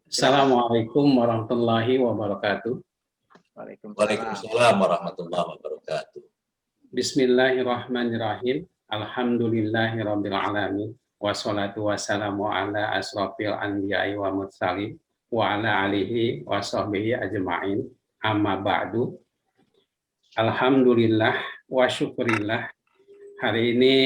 Assalamualaikum warahmatullahi wabarakatuh. Waalaikumsalam warahmatullahi wabarakatuh. Bismillahirrahmanirrahim. Alhamdulillahirabbil alamin. Wassalatu wassalamu ala asrofil anbiya'i wa mursalin wa ala alihi wa sahbihi ajma'in. Amma ba'du. Alhamdulillah wa syukurillah. Hari ini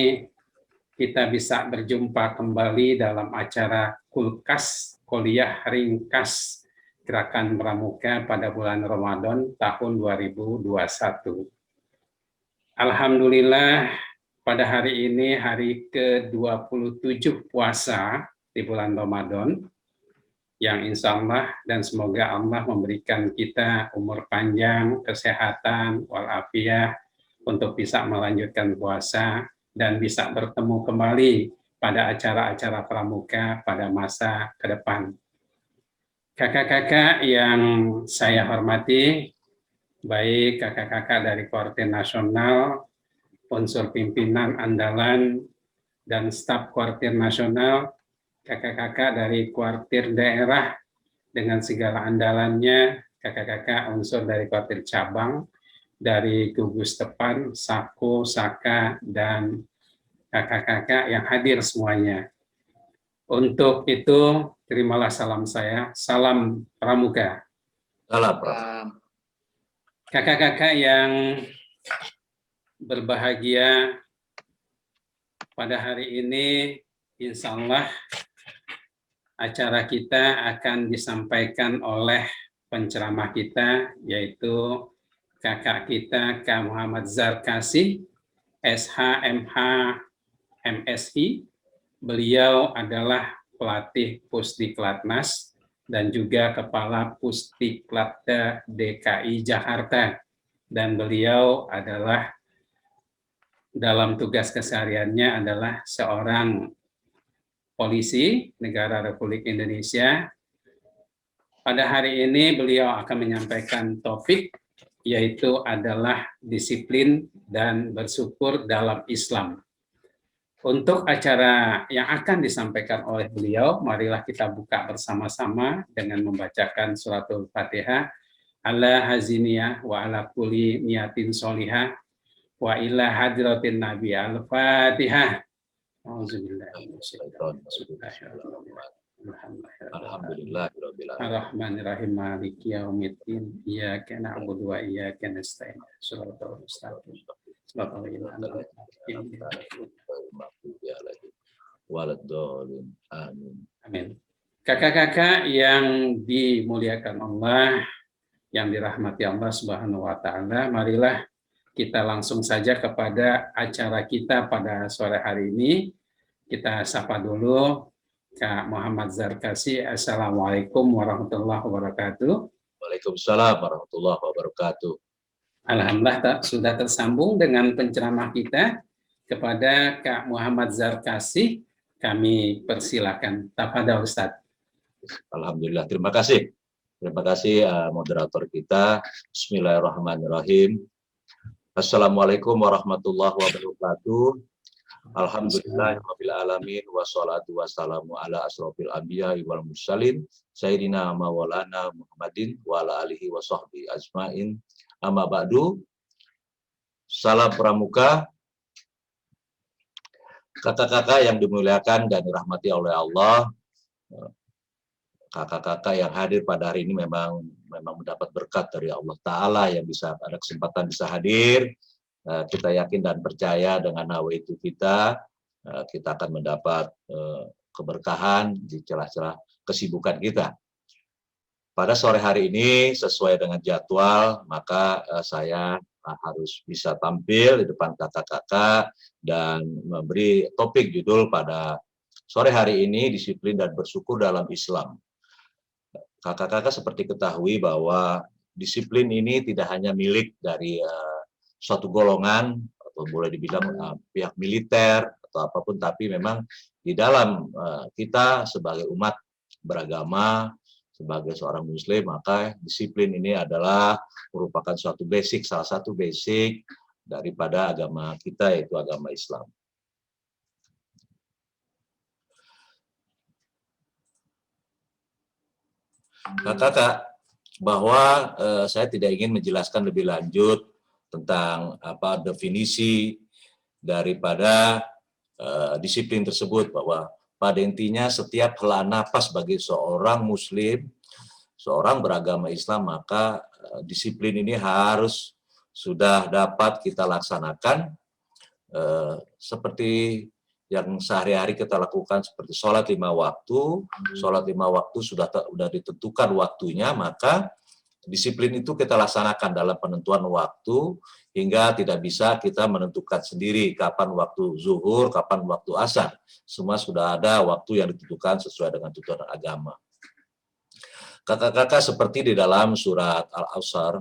kita bisa berjumpa kembali dalam acara Kulkas Kuliah Ringkas Gerakan Pramuka pada bulan Ramadan tahun 2021. Alhamdulillah pada hari ini hari ke-27 puasa di bulan Ramadan yang insya Allah dan semoga Allah memberikan kita umur panjang, kesehatan, walafiat untuk bisa melanjutkan puasa dan bisa bertemu kembali pada acara-acara pramuka pada masa ke depan. Kakak-kakak yang saya hormati, baik kakak-kakak dari Koordinator Nasional, unsur pimpinan andalan, dan staf Koordinator Nasional, kakak-kakak dari Koordinator daerah dengan segala andalannya, kakak-kakak unsur dari Koordinator cabang, dari gugus depan, Sako, Saka, dan kakak-kakak yang hadir semuanya. Untuk itu, terimalah salam saya, salam Pramuka. Salam Pramuka. Kakak-kakak yang berbahagia, pada hari ini insya Allah acara kita akan disampaikan oleh penceramah kita, yaitu kakak kita Kak Muhammad Zarkasi, SH, MH, MSI. Beliau adalah pelatih Pusdiklatnas dan juga Kepala Pusdiklatda DKI Jakarta. Dan beliau adalah dalam tugas kesehariannya adalah seorang polisi negara Republik Indonesia. Pada hari ini beliau akan menyampaikan topik yaitu adalah disiplin dan bersyukur dalam Islam. Untuk acara yang akan disampaikan oleh beliau, marilah kita buka bersama-sama dengan membacakan suratul Fatihah. Ala haziniyah wa ala kulli niyatin sholihah wa ila hadratin Nabi al-Fatihah. Alhamdulillahirrahmanirrahim. Maliki yaumiddin. Iyyaka na'budu wa iyyaka nasta'in. Shiratal mustaqim. Amin. Kakak-kakak yang dimuliakan Allah, yang dirahmati Allah Subhanahu wa taala, marilah kita langsung saja kepada acara kita pada sore hari ini. Kita sapa dulu Kak Muhammad Zarkasi. Assalamualaikum warahmatullahi wabarakatuh. Waalaikumsalam warahmatullahi wabarakatuh. Alhamdulillah sudah tersambung dengan penceramah kita. Kepada Kak Muhammad Zarkasi, kami persilakan. Tafadhol Ustaz. Alhamdulillah, terima kasih. Terima kasih moderator kita. Bismillahirrahmanirrahim. Assalamualaikum warahmatullahi wabarakatuh. Alhamdulillahirabbil alamin wassalatu wassalamu ala asrofil anbiya'i wal mursalin sayyidina maulana Muhammadin wa ala alihi wa sahbihi ajmain. Amma ba'du. Salam Pramuka. Kakak-kakak yang dimuliakan dan dirahmati oleh Allah. Kakak-kakak yang hadir pada hari ini memang mendapat berkat dari Allah Ta'ala yang bisa ada kesempatan bisa hadir. Kita yakin dan percaya dengan nawaitu kita akan mendapat keberkahan di celah-celah kesibukan kita. Pada sore hari ini sesuai dengan jadwal, maka saya harus bisa tampil di depan kakak-kakak dan memberi topik judul pada sore hari ini, disiplin dan bersyukur dalam Islam. Kakak-kakak seperti ketahui bahwa disiplin ini tidak hanya milik dari suatu golongan atau boleh dibilang pihak militer atau apapun, tapi memang di dalam kita sebagai umat beragama, sebagai seorang muslim, maka disiplin ini adalah merupakan suatu basic, salah satu basic daripada agama kita, yaitu agama Islam. Kakak, bahwa saya tidak ingin menjelaskan lebih lanjut tentang definisi daripada disiplin tersebut, bahwa pada intinya setiap hela nafas bagi seorang muslim, seorang beragama Islam, maka disiplin ini harus sudah dapat kita laksanakan seperti yang sehari-hari kita lakukan, seperti sholat 5 waktu. Sholat 5 waktu sudah ditentukan waktunya, maka disiplin itu kita laksanakan dalam penentuan waktu, hingga tidak bisa kita menentukan sendiri kapan waktu zuhur, kapan waktu asar. Semua sudah ada waktu yang ditentukan sesuai dengan tuntunan agama. Kakak-kakak, seperti di dalam surat Al-Asr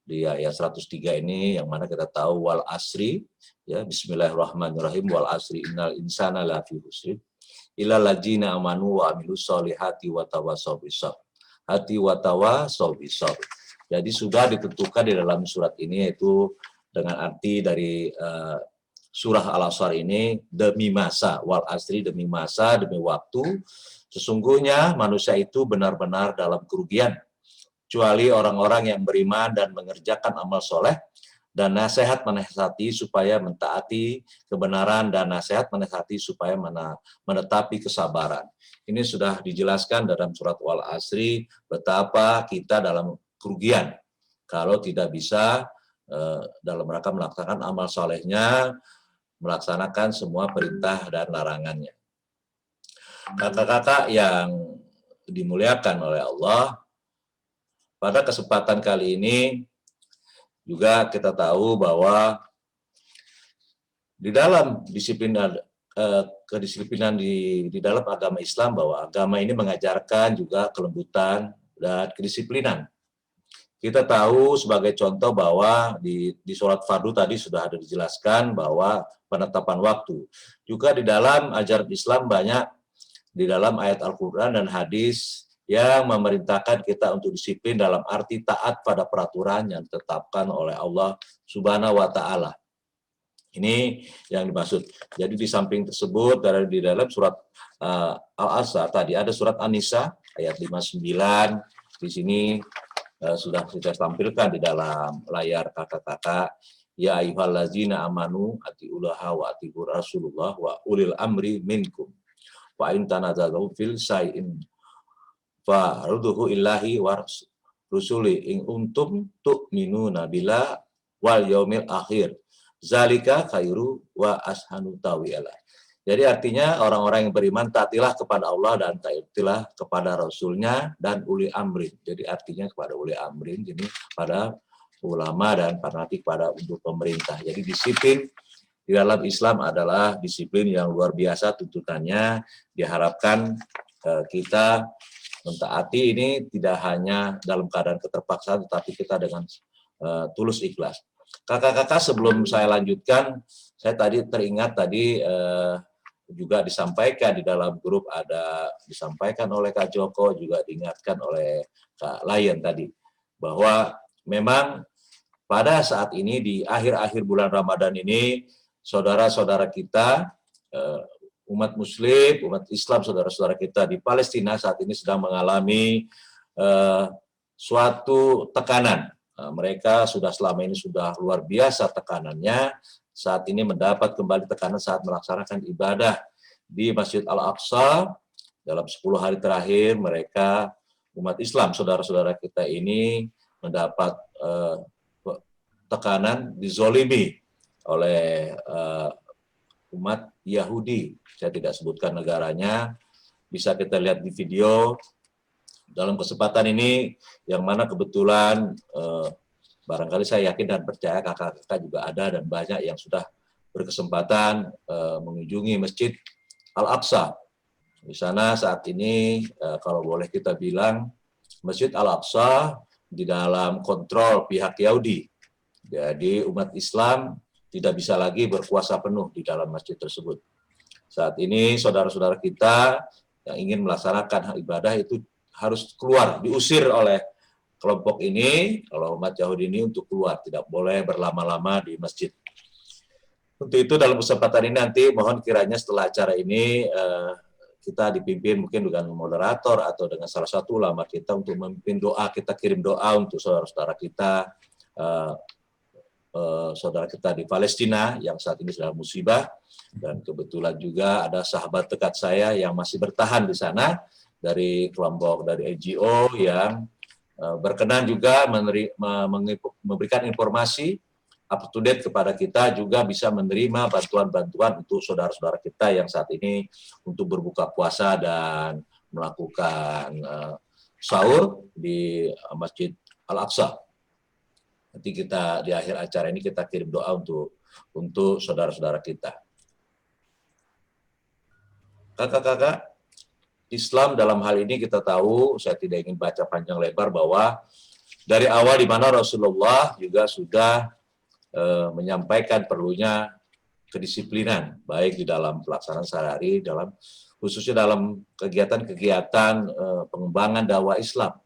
di ayat 103 ini, yang mana kita tahu wal asri, ya, bismillahirrahmanirrahim, wal asri innal insana lafi khusr illa ladzina amanu wa amilus solihati wa tawassaw bisabr. Hati wa tawassaw bisabr. Jadi sudah ditentukan di dalam surat ini, yaitu dengan arti dari surah Al-Asr ini, demi masa, wal asri, demi masa, demi waktu, sesungguhnya manusia itu benar-benar dalam kerugian, kecuali orang-orang yang beriman dan mengerjakan amal soleh, dan nasihat menasihati supaya mentaati kebenaran, dan nasihat menasihati supaya menetapi kesabaran. Ini sudah dijelaskan dalam surat Wal Asri, betapa kita dalam kerugian kalau tidak bisa dalam rangka melaksanakan amal solehnya, melaksanakan semua perintah dan larangannya. Kakak-kakak yang dimuliakan oleh Allah, pada kesempatan kali ini juga kita tahu bahwa di dalam kedisiplinan di dalam agama Islam, bahwa agama ini mengajarkan juga kelembutan dan kedisiplinan. Kita tahu sebagai contoh bahwa di sholat fardu tadi sudah ada dijelaskan bahwa penetapan waktu. Juga di dalam ajaran Islam banyak di dalam ayat Al-Quran dan hadis yang memerintahkan kita untuk disiplin dalam arti taat pada peraturan yang ditetapkan oleh Allah Subhanahu wa Ta'ala. Ini yang dimaksud. Jadi di samping tersebut, di dalam surat Al-Asr tadi ada surat An-Nisa ayat 59. Di sini sudah kita tampilkan di dalam layar kakak-kakak. Ya ayyuhallazina amanu atiullaha wa atiur Rasulullah wa ulil amri minkum. Wa in tanazalu fil syai'in farudhuhu illahi wa rusuli in untum tu'minuna billah wal yaumil akhir zalika khairu wa ashanu tawila. Jadi artinya orang-orang yang beriman taatilah kepada Allah dan taatilah kepada Rasulnya dan uli amrin. Jadi artinya kepada uli amrin, jadi pada ulama dan fanatik pada untuk pemerintah. Jadi disiplin di dalam Islam adalah disiplin yang luar biasa tuntutannya. Diharapkan kita mentaati ini tidak hanya dalam keadaan keterpaksaan, tetapi kita dengan tulus ikhlas. Kakak-kakak, sebelum saya lanjutkan, saya tadi teringat juga disampaikan di dalam grup, ada disampaikan oleh Kak Joko, juga diingatkan oleh Kak Lion tadi, bahwa memang pada saat ini di akhir-akhir bulan Ramadan ini, saudara-saudara kita, umat muslim, umat Islam, saudara-saudara kita di Palestina saat ini sedang mengalami suatu tekanan. Mereka sudah selama ini sudah luar biasa tekanannya, saat ini mendapat kembali tekanan saat melaksanakan ibadah di Masjid Al-Aqsa. Dalam 10 hari terakhir mereka, umat Islam, saudara-saudara kita ini mendapat tekanan, dizolimi oleh umat Yahudi. Saya tidak sebutkan negaranya, bisa kita lihat di video. Dalam kesempatan ini, yang mana kebetulan barangkali saya yakin dan percaya kakak-kakak juga ada dan banyak yang sudah berkesempatan mengunjungi Masjid Al-Aqsa. Di sana saat ini, kalau boleh kita bilang, Masjid Al-Aqsa di dalam kontrol pihak Yahudi. Jadi umat Islam tidak bisa lagi berkuasa penuh di dalam masjid tersebut. Saat ini saudara-saudara kita yang ingin melaksanakan ibadah itu harus keluar, diusir oleh kelompok ini, kalau umat Yahudi ini, untuk keluar, tidak boleh berlama-lama di masjid. Untuk itu dalam kesempatan ini nanti mohon kiranya setelah acara ini kita dipimpin mungkin dengan moderator atau dengan salah satu ulama kita untuk memimpin doa, kita kirim doa untuk saudara-saudara kita, saudara kita di Palestina yang saat ini sedang musibah, dan kebetulan juga ada sahabat dekat saya yang masih bertahan di sana dari kelompok dari NGO yang berkenan juga memberikan informasi up to date kepada kita, juga bisa menerima bantuan-bantuan untuk saudara-saudara kita yang saat ini untuk berbuka puasa dan melakukan sahur di Masjid Al-Aqsa. Nanti kita di akhir acara ini kita kirim doa untuk saudara-saudara kita. Kakak-kakak, Islam dalam hal ini kita tahu, saya tidak ingin baca panjang lebar, bahwa dari awal di mana Rasulullah juga sudah menyampaikan perlunya kedisiplinan, baik di dalam pelaksanaan sehari-hari, khususnya dalam kegiatan-kegiatan pengembangan dakwah Islam.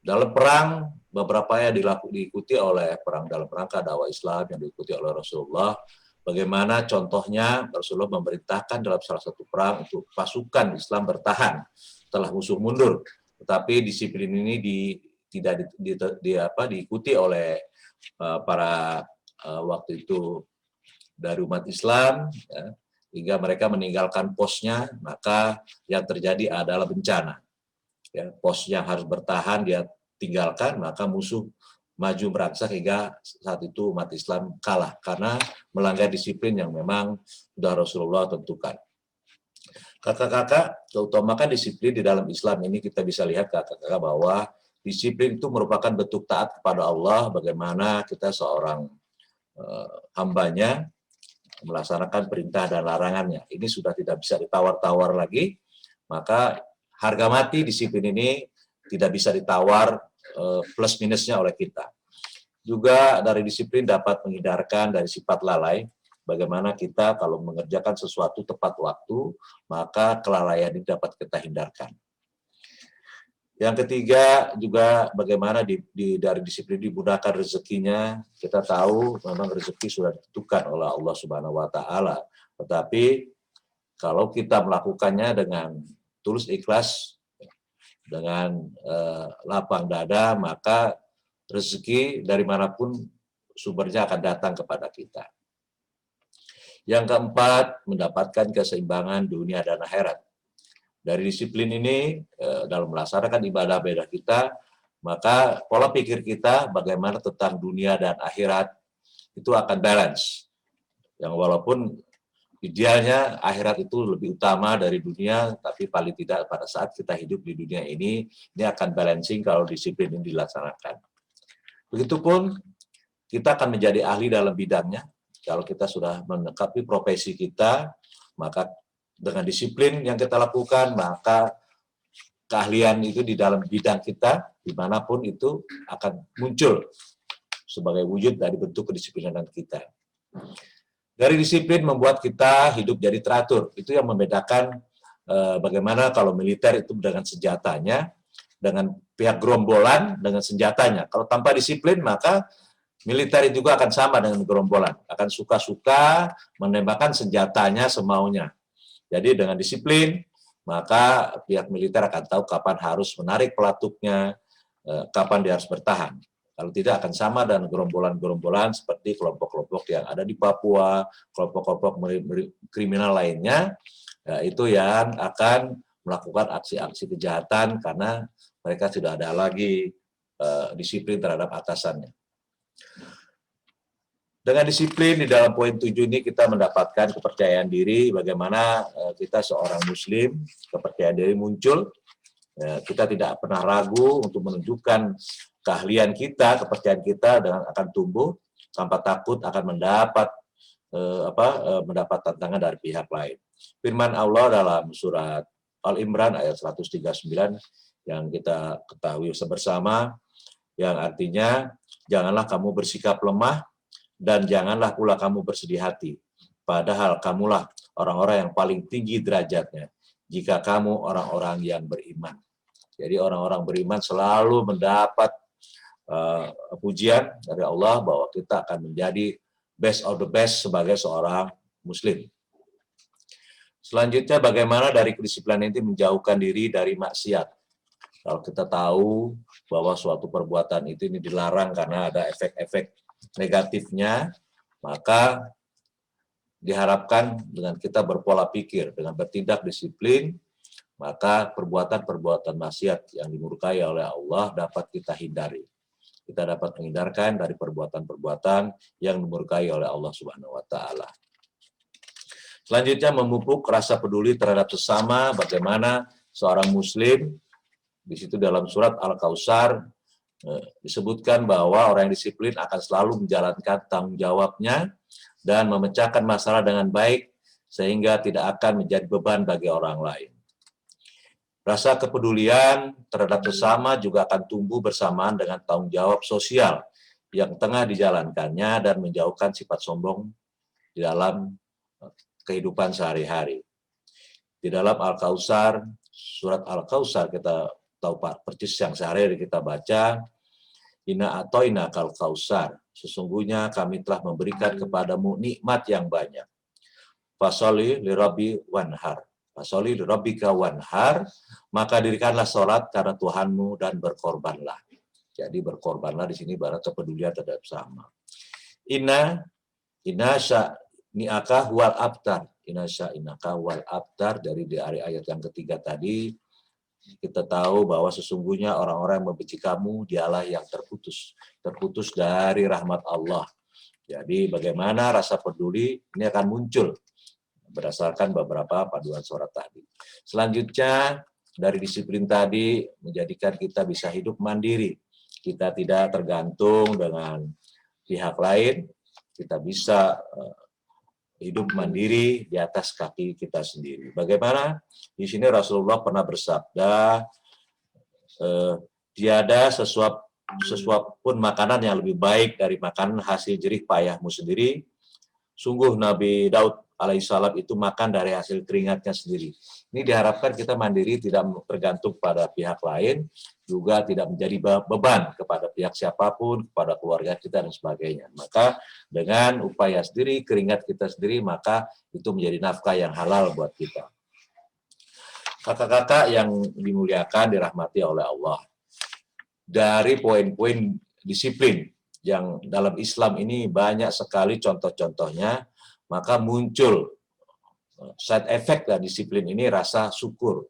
Dalam perang, beberapa yang diikuti oleh perang dalam rangka dakwah Islam yang diikuti oleh Rasulullah. Bagaimana contohnya Rasulullah memerintahkan dalam salah satu perang untuk pasukan Islam bertahan setelah musuh mundur. Tetapi disiplin ini tidak diikuti oleh para waktu itu dari umat Islam, ya, hingga mereka meninggalkan posnya, maka yang terjadi adalah bencana. Ya, pos yang harus bertahan dia tinggalkan, maka musuh maju merangsek hingga saat itu umat Islam kalah karena melanggar disiplin yang memang sudah Rasulullah tentukan. Kakak-kakak, keutamakan disiplin di dalam Islam ini kita bisa lihat kakak-kakak bahwa disiplin itu merupakan bentuk taat kepada Allah, bagaimana kita seorang hambanya melaksanakan perintah dan larangannya. Ini sudah tidak bisa ditawar-tawar lagi, maka harga mati disiplin ini tidak bisa ditawar plus minusnya oleh kita. Juga dari disiplin dapat menghindarkan dari sifat lalai. Bagaimana kita kalau mengerjakan sesuatu tepat waktu, maka kelalaian ini dapat kita hindarkan. Yang ketiga juga bagaimana dari disiplin dimudahkan rezekinya. Kita tahu memang rezeki sudah ditentukan oleh Allah Subhanahu wa taala. Tetapi kalau kita melakukannya dengan tulus ikhlas, dengan lapang dada, maka rezeki dari manapun sumbernya akan datang kepada kita. Yang keempat, mendapatkan keseimbangan dunia dan akhirat. Dari disiplin ini, dalam melaksanakan ibadah-ibadah kita, maka pola pikir kita bagaimana tentang dunia dan akhirat itu akan balance. Yang walaupun idealnya akhirat itu lebih utama dari dunia, tapi paling tidak pada saat kita hidup di dunia ini akan balancing kalau disiplin ini dilaksanakan. Begitupun kita akan menjadi ahli dalam bidangnya. Kalau kita sudah menekapi profesi kita, maka dengan disiplin yang kita lakukan, maka keahlian itu di dalam bidang kita, dimanapun itu akan muncul sebagai wujud dari bentuk kedisiplinan kita. Dari disiplin membuat kita hidup jadi teratur. Itu yang membedakan bagaimana kalau militer itu dengan senjatanya, dengan pihak gerombolan dengan senjatanya. Kalau tanpa disiplin, maka militer juga akan sama dengan gerombolan. Akan suka-suka menembakkan senjatanya semaunya. Jadi dengan disiplin, maka pihak militer akan tahu kapan harus menarik pelatuknya, kapan dia harus bertahan. Kalau tidak akan sama dengan gerombolan-gerombolan seperti kelompok-kelompok yang ada di Papua, kelompok-kelompok kriminal lainnya, itu yang akan melakukan aksi-aksi kejahatan karena mereka tidak ada lagi disiplin terhadap atasannya. Dengan disiplin di dalam poin 7 ini kita mendapatkan kepercayaan diri, bagaimana kita seorang muslim, kepercayaan diri muncul, kita tidak pernah ragu untuk menunjukkan keahlian kita, kepercayaan kita dengan akan tumbuh tanpa takut akan mendapat tantangan dari pihak lain. Firman Allah dalam surat Al-Imran ayat 139 yang kita ketahui bersama, yang artinya janganlah kamu bersikap lemah dan janganlah pula kamu bersedih hati, padahal kamulah orang-orang yang paling tinggi derajatnya jika kamu orang-orang yang beriman. Jadi orang-orang beriman selalu mendapat pujian dari Allah bahwa kita akan menjadi best of the best sebagai seorang muslim. Selanjutnya bagaimana dari kedisiplinan ini menjauhkan diri dari maksiat. Kalau kita tahu bahwa suatu perbuatan itu ini dilarang karena ada efek-efek negatifnya, maka diharapkan dengan kita berpola pikir, dengan bertindak disiplin, maka perbuatan-perbuatan maksiat yang dimurkai oleh Allah dapat kita hindari. Kita dapat menghindarkan dari perbuatan-perbuatan yang dimurkai oleh Allah Subhanahu wa taala. Selanjutnya memupuk rasa peduli terhadap sesama, bagaimana seorang muslim di situ dalam surat Al-Kautsar disebutkan bahwa orang yang disiplin akan selalu menjalankan tanggung jawabnya dan memecahkan masalah dengan baik sehingga tidak akan menjadi beban bagi orang lain. Rasa kepedulian terhadap sesama juga akan tumbuh bersamaan dengan tanggung jawab sosial yang tengah dijalankannya dan menjauhkan sifat sombong di dalam kehidupan sehari-hari. Di dalam Al-Kautsar, surat Al-Kautsar kita tahu Pak, persis yang sehari-hari kita baca, Inna atoina kal kausar, sesungguhnya kami telah memberikan kepadamu nikmat yang banyak. Fasoli lirabi wanhar, fasoli lirabika wanhar, maka dirikanlah sholat karena Tuhanmu dan berkorbanlah. Jadi berkorbanlah di sini barat kepedulian terhadap sama. Inna ni'aka wal abtar, inasya inaka wal abtar, dari ayat yang ketiga tadi kita tahu bahwa sesungguhnya orang-orang yang membenci kamu dialah yang terputus dari rahmat Allah. Jadi bagaimana rasa peduli ini akan muncul berdasarkan beberapa paduan surat tadi. Selanjutnya dari disiplin tadi menjadikan kita bisa hidup mandiri. Kita tidak tergantung dengan pihak lain, kita bisa hidup mandiri di atas kaki kita sendiri. Bagaimana? Di sini Rasulullah pernah bersabda, tiada sesuap pun makanan yang lebih baik dari makanan hasil jerih payahmu sendiri. Sungguh Nabi Daud alaihissalam itu makan dari hasil keringatnya sendiri. Ini diharapkan kita mandiri, tidak tergantung pada pihak lain, juga tidak menjadi beban kepada pihak siapapun, kepada keluarga kita dan sebagainya. Maka dengan upaya sendiri, keringat kita sendiri, maka itu menjadi nafkah yang halal buat kita. Kakak-kakak yang dimuliakan, dirahmati oleh Allah. Dari poin-poin disiplin yang dalam Islam ini banyak sekali contoh-contohnya, maka muncul side effect dari disiplin ini rasa syukur.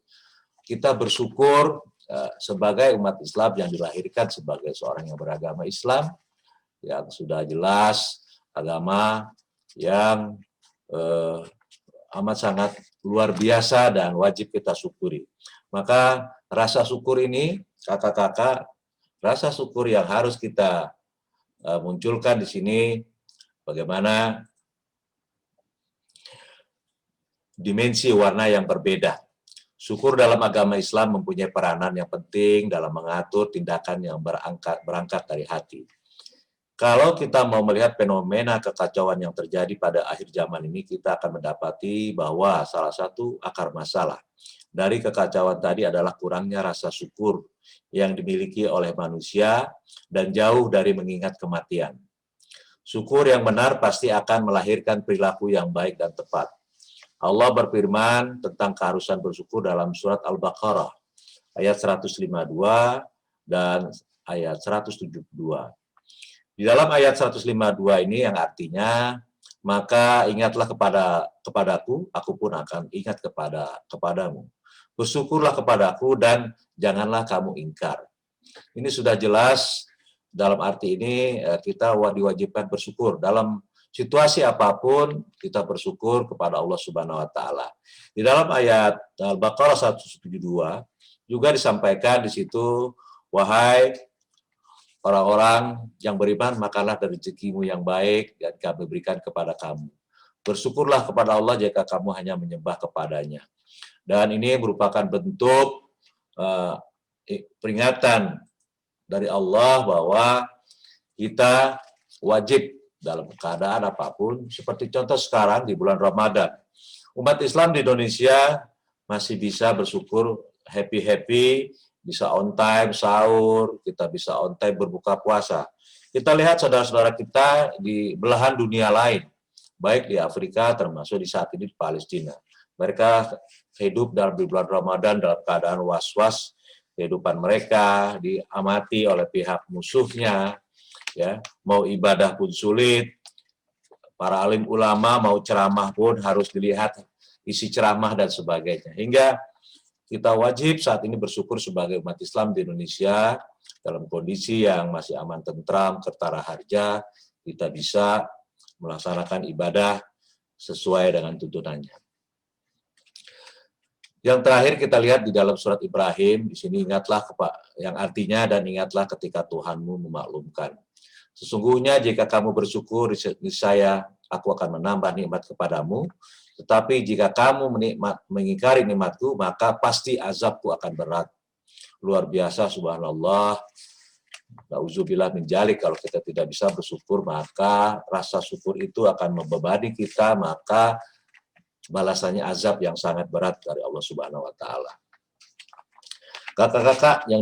Kita bersyukur sebagai umat Islam yang dilahirkan sebagai seorang yang beragama Islam, yang sudah jelas agama yang amat sangat luar biasa dan wajib kita syukuri. Maka rasa syukur ini, kakak-kakak, rasa syukur yang harus kita munculkan di sini, bagaimana dimensi warna yang berbeda. Syukur dalam agama Islam mempunyai peranan yang penting dalam mengatur tindakan yang berangkat dari hati. Kalau kita mau melihat fenomena kekacauan yang terjadi pada akhir zaman ini, kita akan mendapati bahwa salah satu akar masalah dari kekacauan tadi adalah kurangnya rasa syukur yang dimiliki oleh manusia dan jauh dari mengingat kematian. Syukur yang benar pasti akan melahirkan perilaku yang baik dan tepat. Allah berfirman tentang keharusan bersyukur dalam surat Al-Baqarah ayat 152 dan ayat 172. Di dalam ayat 152 ini yang artinya, maka ingatlah kepadaku, aku pun akan ingat kepadamu. Bersyukurlah kepadaku dan janganlah kamu ingkar. Ini sudah jelas, dalam arti ini kita diwajibkan bersyukur dalam situasi apapun, kita bersyukur kepada Allah Subhanahu wa taala. Di dalam ayat Al-Baqarah 172 juga disampaikan di situ, wahai orang-orang yang beriman, makanlah dari rezekimu yang baik dan kami berikan kepada kamu. Bersyukurlah kepada Allah jika kamu hanya menyembah kepadanya. Dan ini merupakan bentuk peringatan dari Allah bahwa kita wajib dalam keadaan apapun, seperti contoh sekarang di bulan Ramadan. Umat Islam di Indonesia masih bisa bersyukur, happy-happy, bisa on time sahur, kita bisa on time berbuka puasa. Kita lihat saudara-saudara kita di belahan dunia lain, baik di Afrika termasuk di saat ini di Palestina. Mereka hidup dalam di bulan Ramadan dalam keadaan was-was, kehidupan mereka diamati oleh pihak musuhnya, ya, mau ibadah pun sulit, para alim ulama mau ceramah pun harus dilihat isi ceramah dan sebagainya. Hingga kita wajib saat ini bersyukur sebagai umat Islam di Indonesia dalam kondisi yang masih aman tentram, ketara harja, kita bisa melaksanakan ibadah sesuai dengan tuntunannya. Yang terakhir kita lihat di dalam surat Ibrahim, di sini ingatlah yang artinya dan ingatlah ketika Tuhanmu memaklumkan. Sesungguhnya jika kamu bersyukur, niscaya aku akan menambah nikmat kepadamu. Tetapi jika kamu mengingkari nikmatku, maka pasti azabku akan berat. Luar biasa, subhanallah. Nauzubillah min dzalik, kalau kita tidak bisa bersyukur, maka rasa syukur itu akan membebani kita, maka balasannya azab yang sangat berat dari Allah Subhanahu wa taala. Kakak-kakak yang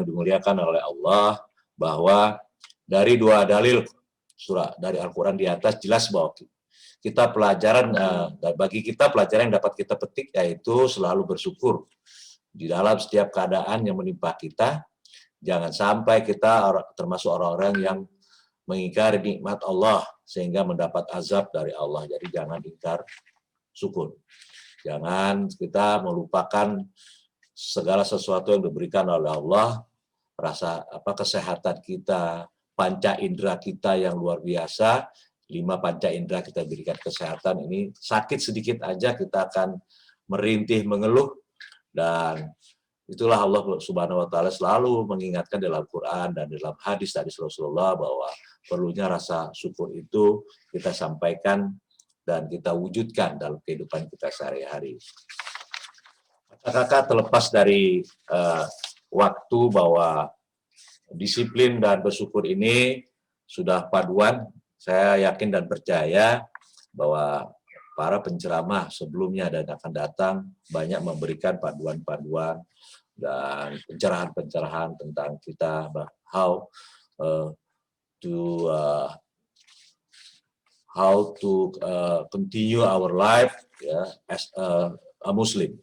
dimuliakan oleh Allah, bahwa dari dua dalil surah dari Al-Qur'an di atas jelas bahwa bagi kita pelajaran yang dapat kita petik yaitu selalu bersyukur di dalam setiap keadaan yang menimpa kita. Jangan sampai kita termasuk orang-orang yang mengingkari nikmat Allah sehingga mendapat azab dari Allah. Jadi jangan ingkar syukur. Jangan kita melupakan segala sesuatu yang diberikan oleh Allah, kesehatan kita, panca indera kita yang luar biasa, 5 panca indera kita berikan kesehatan, ini sakit sedikit aja kita akan merintih, mengeluh, dan itulah Allah Subhanahu wa taala selalu mengingatkan dalam Quran dan dalam hadis dari Rasulullah bahwa perlunya rasa syukur itu kita sampaikan dan kita wujudkan dalam kehidupan kita sehari-hari. Kakak terlepas dari waktu bahwa disiplin dan bersyukur ini sudah paduan, saya yakin dan percaya bahwa para penceramah sebelumnya dan akan datang banyak memberikan paduan-paduan dan pencerahan-pencerahan tentang kita how to continue our life as a Muslim.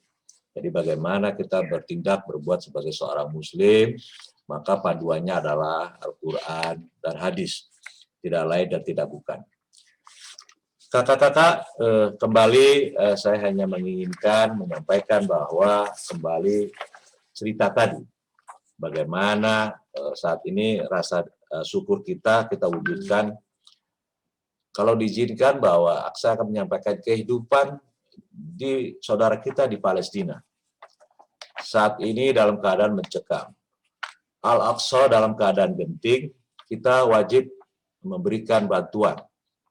Jadi bagaimana kita bertindak, berbuat sebagai seorang Muslim, maka paduannya adalah Al-Quran dan hadis, tidak lain dan tidak bukan. Kakak-kakak, kembali saya hanya menginginkan menyampaikan bahwa kembali cerita tadi, bagaimana saat ini rasa syukur kita wujudkan. Kalau diizinkan bahwa saya akan menyampaikan kehidupan di saudara kita di Palestina. Saat ini dalam keadaan mencekam. Al-Aqsa dalam keadaan genting, kita wajib memberikan bantuan.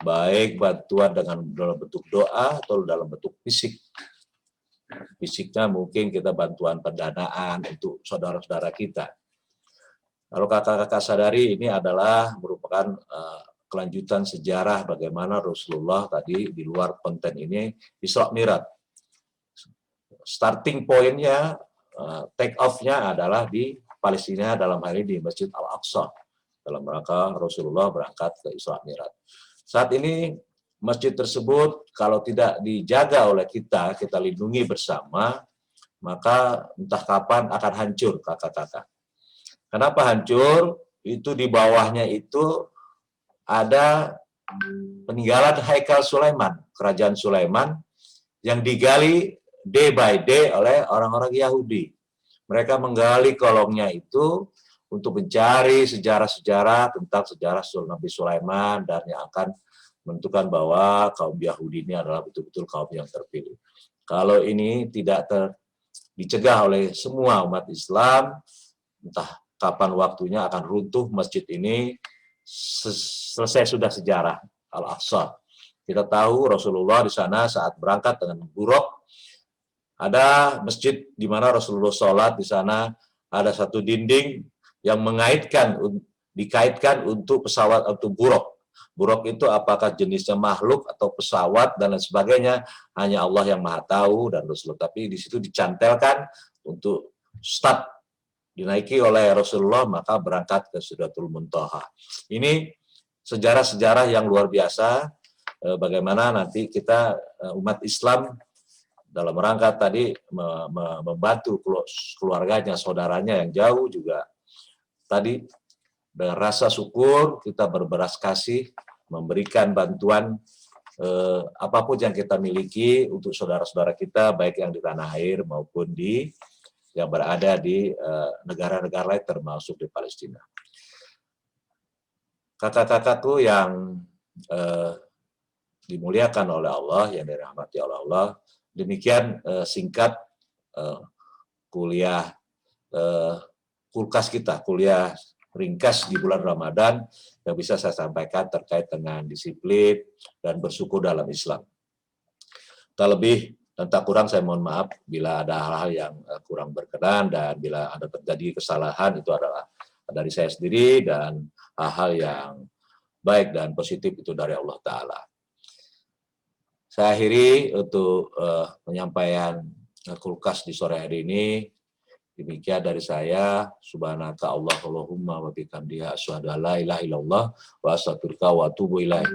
Baik bantuan dalam bentuk doa atau dalam bentuk fisik. Fisiknya mungkin kita bantuan pendanaan untuk saudara-saudara kita. Kalau kakak-kakak sadari, ini adalah merupakan kelanjutan sejarah bagaimana Rasulullah tadi di luar konten ini Isra Mi'raj. Starting point-nya, take off-nya adalah di Palestina, dalam hal ini di Masjid Al-Aqsa. Dalam rangka Rasulullah berangkat ke Isra Mi'raj. Saat ini masjid tersebut kalau tidak dijaga oleh kita lindungi bersama, maka entah kapan akan hancur, kakak-kakak. Kenapa hancur? Itu di bawahnya itu ada peninggalan Haikal Sulaiman, kerajaan Sulaiman, yang digali day by day oleh orang-orang Yahudi. Mereka menggali kolongnya itu untuk mencari sejarah-sejarah tentang sejarah Nabi Sulaiman dan yang akan menentukan bahwa kaum Yahudi ini adalah betul-betul kaum yang terpilih. Kalau ini tidak dicegah oleh semua umat Islam, entah kapan waktunya akan runtuh masjid ini. Selesai sudah sejarah Al-Aqsa. Kita tahu Rasulullah di sana saat berangkat dengan buruk, ada masjid di mana Rasulullah sholat di sana, ada satu dinding yang dikaitkan untuk pesawat, untuk buruk. Buruk itu apakah jenisnya makhluk atau pesawat dan lain sebagainya, hanya Allah yang Maha tahu dan Rasulullah. Tapi di situ dicantelkan untuk start dinaiki oleh Rasulullah, maka berangkat ke Sidratul Muntaha. Ini sejarah-sejarah yang luar biasa, bagaimana nanti kita umat Islam dalam rangka tadi membantu keluarganya, saudaranya yang jauh juga. Tadi dengan rasa syukur kita berbelas kasih memberikan bantuan apapun yang kita miliki untuk saudara-saudara kita, baik yang di tanah air maupun yang berada di negara-negara lain termasuk di Palestina. Kakak-kakakku yang dimuliakan oleh Allah, yang dirahmati oleh Allah, demikian singkat kuliah kulkas kita, kuliah ringkas di bulan Ramadan yang bisa saya sampaikan terkait dengan disiplin dan bersyukur dalam Islam. Tak lebih dan tak kurang saya mohon maaf bila ada hal-hal yang kurang berkenan, dan bila ada terjadi kesalahan itu adalah dari saya sendiri, dan hal-hal yang baik dan positif itu dari Allah Ta'ala. Saya akhiri untuk penyampaian kulkas di sore hari ini. Demikian dari saya. Subhanaka Allahumma wa bihamdika asyhadu an la ilaha illallah wa astaghfiruka wa atubu ilaik.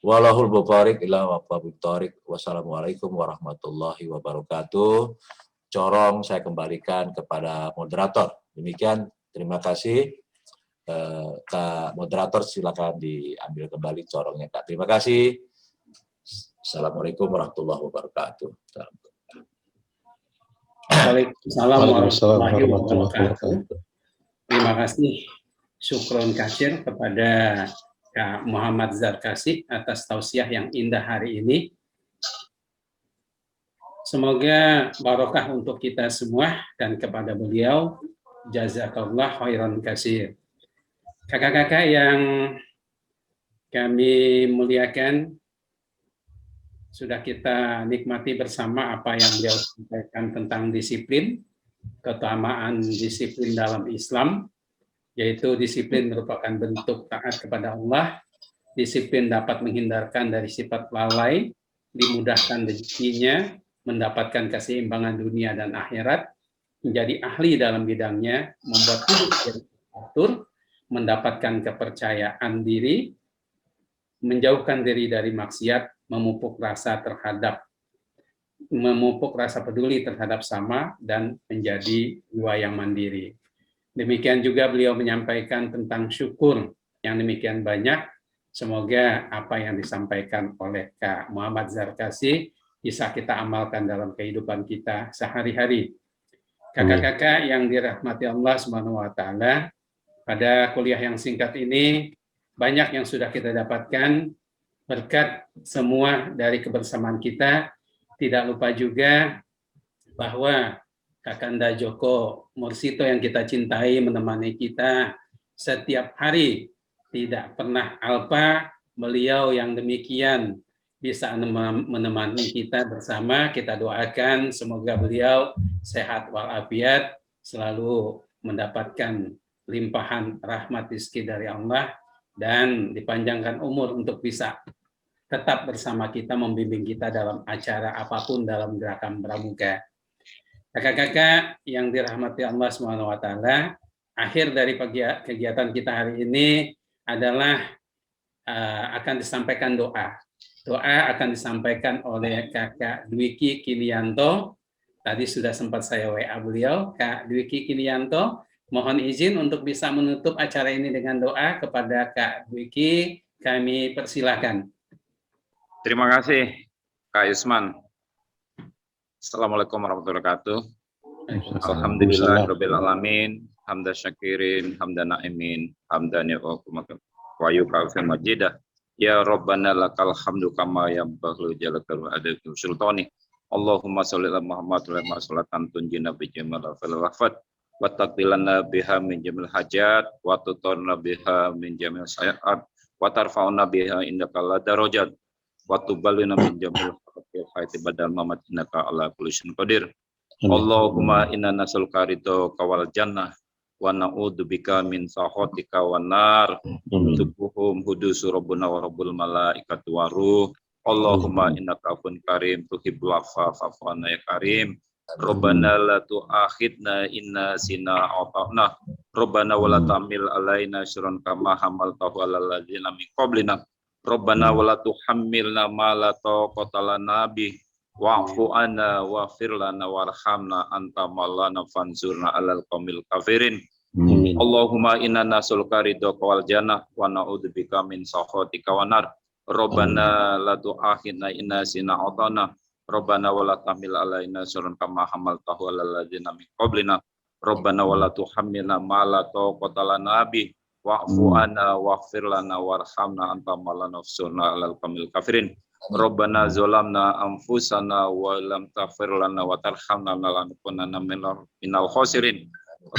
Walahul mubarik ila wa qabitarik. Wassalamualaikum warahmatullahi wabarakatuh. Corong saya kembalikan kepada moderator. Demikian, terima kasih. Kak moderator silakan diambil kembali corongnya, Kak. Terima kasih. Assalamualaikum warahmatullahi wabarakatuh. Waalaikumsalam warahmatullahi wabarakatuh. Terima kasih, syukron katsir kepada Kak Muhammad Zarkasi atas tausiah yang indah hari ini. Semoga barokah untuk kita semua, dan kepada beliau jazakallah khairan katsir. Kakak-kakak yang kami muliakan, sudah kita nikmati bersama apa yang beliau sampaikan tentang disiplin, keutamaan disiplin dalam Islam, yaitu disiplin merupakan bentuk taat kepada Allah, disiplin dapat menghindarkan dari sifat lalai, dimudahkan rezekinya, mendapatkan keseimbangan dunia dan akhirat, menjadi ahli dalam bidangnya, membuat hidup teratur, mendapatkan kepercayaan diri, menjauhkan diri dari maksiat, memupuk rasa peduli terhadap sama, dan menjadi jiwa yang mandiri. Demikian juga beliau menyampaikan tentang syukur yang demikian banyak. Semoga apa yang disampaikan oleh Kak Muhammad Zarkasi bisa kita amalkan dalam kehidupan kita sehari-hari. Kakak-kakak yang dirahmati Allah Subhanahu wa Ta'ala, pada kuliah yang singkat ini banyak yang sudah kita dapatkan berkat semua dari kebersamaan kita. Tidak lupa juga bahwa Kakanda Joko Mursito yang kita cintai menemani kita setiap hari, tidak pernah alpa. Beliau yang demikian bisa menemani kita bersama. Kita doakan semoga beliau sehat walafiat, selalu mendapatkan limpahan rahmat rezeki dari Allah, dan dipanjangkan umur untuk bisa tetap bersama kita, membimbing kita dalam acara apapun dalam gerakan pramuka. Kakak-kakak yang dirahmati Allah SWT, akhir dari kegiatan kita hari ini adalah akan disampaikan doa. Doa akan disampaikan oleh Kakak Dwiki Kilianto. Tadi sudah sempat saya WA beliau, Kak Dwiki Kilianto. Mohon izin untuk bisa menutup acara ini dengan doa. Kepada Kak Dwiki, kami persilakan. Terima kasih, Kak Yusman. Assalamualaikum warahmatullahi wabarakatuh. Alhamdulillahirabbil alamin, hamdan syakirin, hamdan na'imin, hamdan wa yukafi majidah. Ya Rabbana lakal hamdu kama yanbaghi jalakal adil sultani. Allahumma sholli ala Muhammad wa ala salatan tunjina bi jamal wafat wa taqbilana biha min jamil hajat wa tutarna biha min jamil sayiat wa tarfa'una biha indaka la darajat wa tubalina min jamil khaiti badal mamat innaka ala kulli syai'in qadir. Allahumma inna nas'aluka ridha kawal jannah wa na'udzubika min sakhatika wan nar. Tubuhum hudusu rabbuna wa rabbul malaikati wa ruh. Allahumma innaka afun karim tuhibbul afwa fa'fu anna ya karim. Rabbana la tu'akhidna inna sina ata'na. Rabbana wa la tahmil alaina syirran kama hamaltahu alal ladzina min qablina. Rabbana wa la tuhammilna ma la taqata lana bih. wa'fu anna waghfir lana warhamna anta maulana fansurna 'alal qaumil kafirin. Amin. Allahumma inna nas'aluka ridhaka wal jannah wa na'udzubika min sakhatika wan nar. Rabbana la tu'akhidna in nasina atana. Rabbana wa la tahmil alaina isran kama hamaltahu 'alal ladzina min qablina. Rabbana wa la tuhammilna ma la taqata lana bih. Wa'fu anna waghfir lana warhamna anta maulana fansurna 'alal qaumil kafirin. Rabbana zalamna anfusana wa lam taghfir lana wa tarhamna lanakunanna minal khasirin.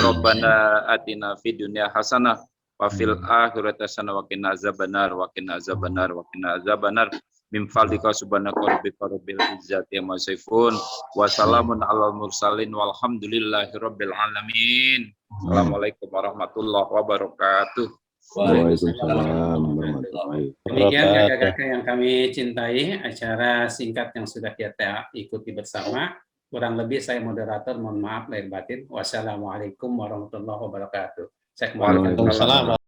Rabbana atina fid dunya hasanah wa fil akhirati hasanah wa qina azabannar wa qina azabannar wa qina azabannar min fadlika subhanaka rabbika rabbil izzati amma yasifun wa salamun alal mursalin walhamdulillahi rabbil alamin. Assalamualaikum warahmatullahi wabarakatuh. Waalaikumsalam warahmatullahi Demikian wabarakatuh. kakak-kakak yang kami cintai, acara singkat yang sudah kita ikuti bersama. Kurang lebih saya moderator, mohon maaf lahir batin. Wassalamualaikum warahmatullahi wabarakatuh. Saya kembalikan. Waalaikumsalam.